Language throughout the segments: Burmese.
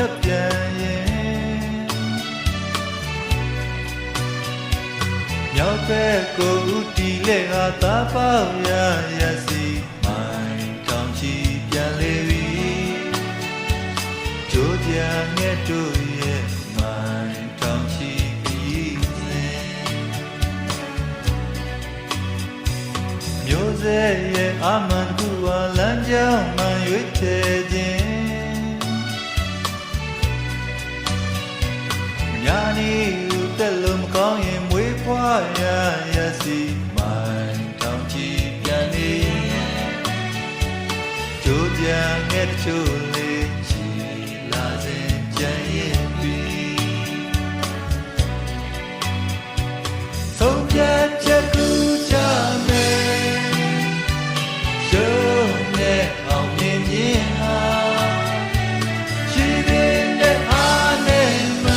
ပ်ပြန်ရင်မြောက်ဘက်ကိုဦးတီလက်ဟာသာပေါက်ရရစီမိုင်းတောင်ချီပြန်လေပြီကြိုးကြငဲ့တို့ရဲ့မိုင်းတောင်ချီပြီးစဉ်မျိုးစေ့ရဲ့အမှန်ကူဟာလမ်းကြောင်းမှရွေးချယ်ခြင်းညာနီဦးတက်လို့မကောင်းရင်မွေးဖွားရရစီမိုင်းတောင်ချီပြန်နေကြိုးကြငဲ့ချို့လေးချီလာစဉ်ကြံရင်ပြီးဆုံးဖြတ်ချက်ကူချမယ်ရှုံးနဲ့အောင်မြင်ခြင်းဟာရှိတဲ့အားနဲ့မှ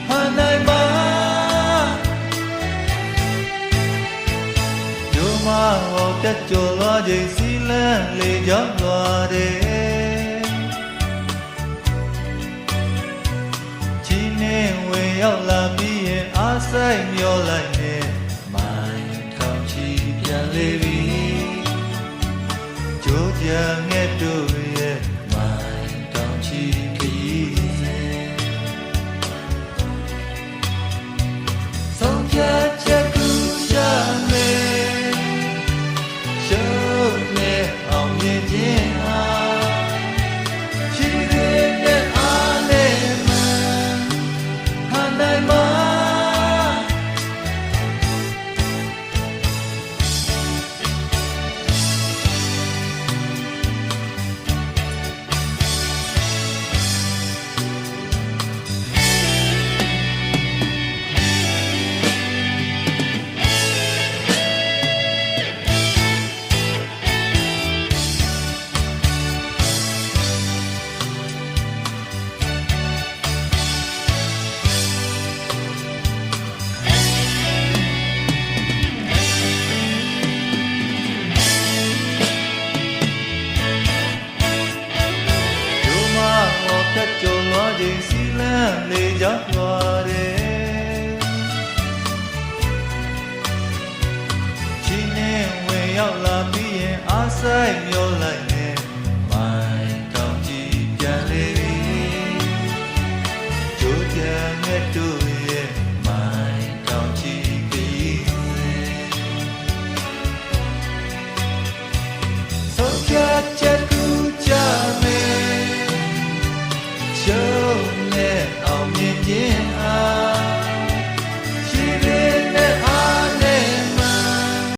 ဟာနိုင်ပါယုံမဟောတက်ကြော်လာခြင်းစီလန်းလေးကြောင်းသွားတယ်ချင်းနဲ့ဝင်ရောက်လာပြီးရင်အားဆိုင်မျောလိုက်နဲ့မိုင်းထောင်ချီပြန်လေပြီကြိုးကြငဲ့တို့ရဲ့မိုင်းတောင်ချီခရီးစဉ်ဆုံးဖြတ်ချက်ကူချမယ်ရှုံးနဲ့အောင်မြင်ခြင်းဟာရှိတဲ့အားနဲ့မှဟာနိုင်မှာတက်ကြွလာခြင်းစီလန်းလေးကြောင့်